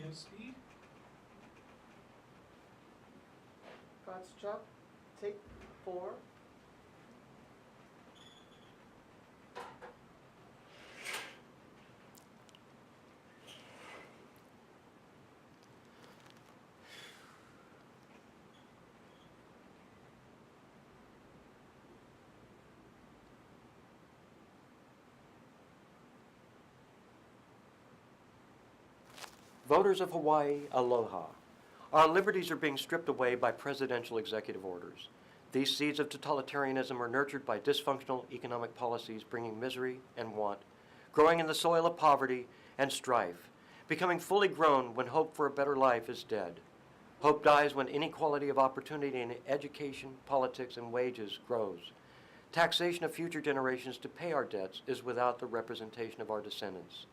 Kinski. Gottschalk, take 4. Voters of Hawaii, aloha. Our liberties are being stripped away by presidential executive orders. These seeds of totalitarianism are nurtured by dysfunctional economic policies bringing misery and want, growing in the soil of poverty and strife, becoming fully grown when hope for a better life is dead. Hope dies when inequality of opportunity in education, politics, and wages grows. Taxation of future generations to pay our debts is without the representation of our descendants.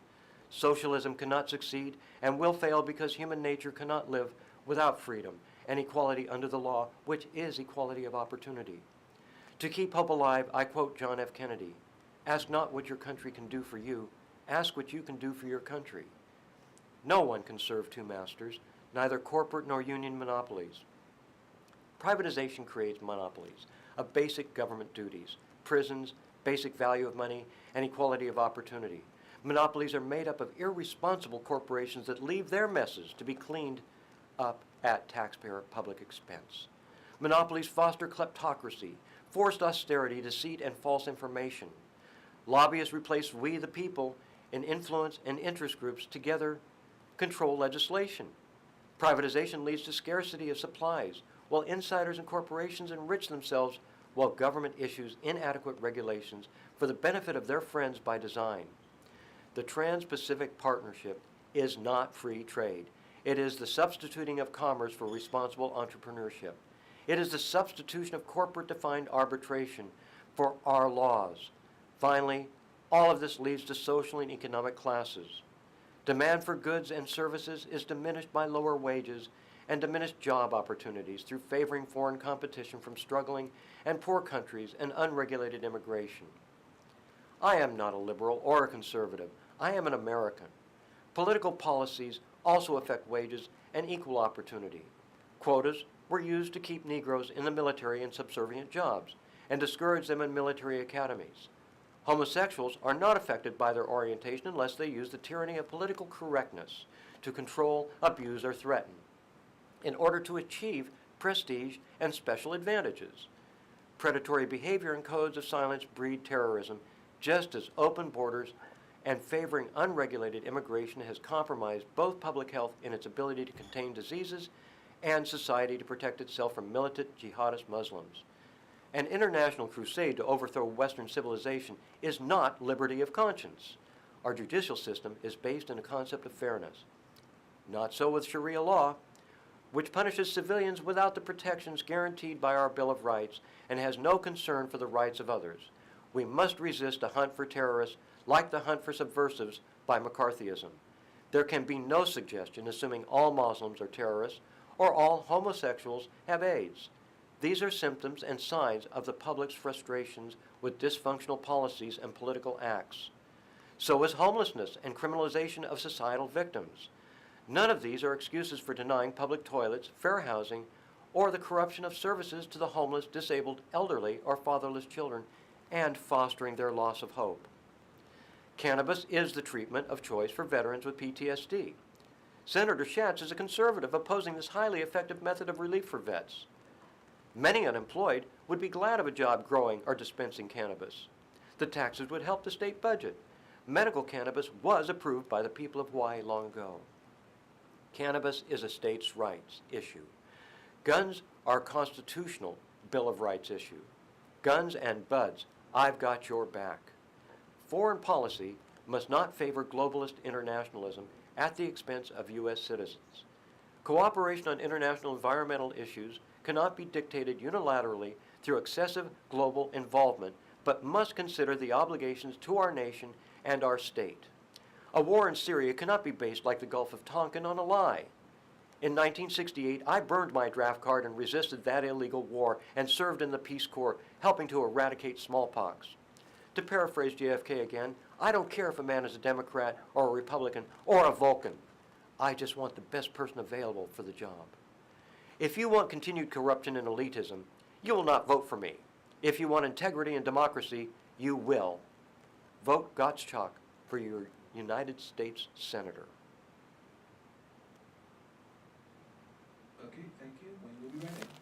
Socialism cannot succeed and will fail because human nature cannot live without freedom and equality under the law, which is equality of opportunity. To keep hope alive, I quote John F. Kennedy, "Ask not what your country can do for you, ask what you can do for your country." No one can serve two masters, neither corporate nor union monopolies. Privatization creates monopolies of basic government duties, prisons, basic value of money, and equality of opportunity. Monopolies are made up of irresponsible corporations that leave their messes to be cleaned up at taxpayer public expense. Monopolies foster kleptocracy, forced austerity, deceit, and false information. Lobbyists replace we the people in influence and interest groups together control legislation. Privatization leads to scarcity of supplies, while insiders and corporations enrich themselves while government issues inadequate regulations for the benefit of their friends by design. The Trans-Pacific Partnership is not free trade. It is the substituting of commerce for responsible entrepreneurship. It is the substitution of corporate-defined arbitration for our laws. Finally, all of this leads to social and economic classes. Demand for goods and services is diminished by lower wages and diminished job opportunities through favoring foreign competition from struggling and poor countries and unregulated immigration. I am not a liberal or a conservative. I am an American. Political policies also affect wages and equal opportunity. Quotas were used to keep Negroes in the military and subservient jobs and discourage them in military academies. Homosexuals are not affected by their orientation unless they use the tyranny of political correctness to control, abuse, or threaten in order to achieve prestige and special advantages. Predatory behavior and codes of silence breed terrorism, just as open borders and favoring unregulated immigration has compromised both public health in its ability to contain diseases and society to protect itself from militant jihadist Muslims. An international crusade to overthrow Western civilization is not liberty of conscience. Our judicial system is based on a concept of fairness. Not so with Sharia law, which punishes civilians without the protections guaranteed by our Bill of Rights and has no concern for the rights of others. We must resist a hunt for terrorists like the hunt for subversives by McCarthyism. There can be no suggestion assuming all Muslims are terrorists or all homosexuals have AIDS. These are symptoms and signs of the public's frustrations with dysfunctional policies and political acts. So is homelessness and criminalization of societal victims. None of these are excuses for denying public toilets, fair housing, or the corruption of services to the homeless, disabled, elderly, or fatherless children, and fostering their loss of hope. Cannabis is the treatment of choice for veterans with PTSD. Senator Schatz is a conservative opposing this highly effective method of relief for vets. Many unemployed would be glad of a job growing or dispensing cannabis. The taxes would help the state budget. Medical cannabis was approved by the people of Hawaii long ago. Cannabis is a states' rights issue. Guns are a constitutional Bill of Rights issue. Guns and buds, I've got your back. Foreign policy must not favor globalist internationalism at the expense of U.S. citizens. Cooperation on international environmental issues cannot be dictated unilaterally through excessive global involvement, but must consider the obligations to our nation and our state. A war in Syria cannot be based like the Gulf of Tonkin on a lie. In 1968, I burned my draft card and resisted that illegal war and served in the Peace Corps, helping to eradicate smallpox. To paraphrase JFK again, I don't care if a man is a Democrat or a Republican or a Vulcan. I just want the best person available for the job. If you want continued corruption and elitism, you will not vote for me. If you want integrity and democracy, you will. Vote Gottschalk for your United States Senator. Okay, thank you. When will be ready?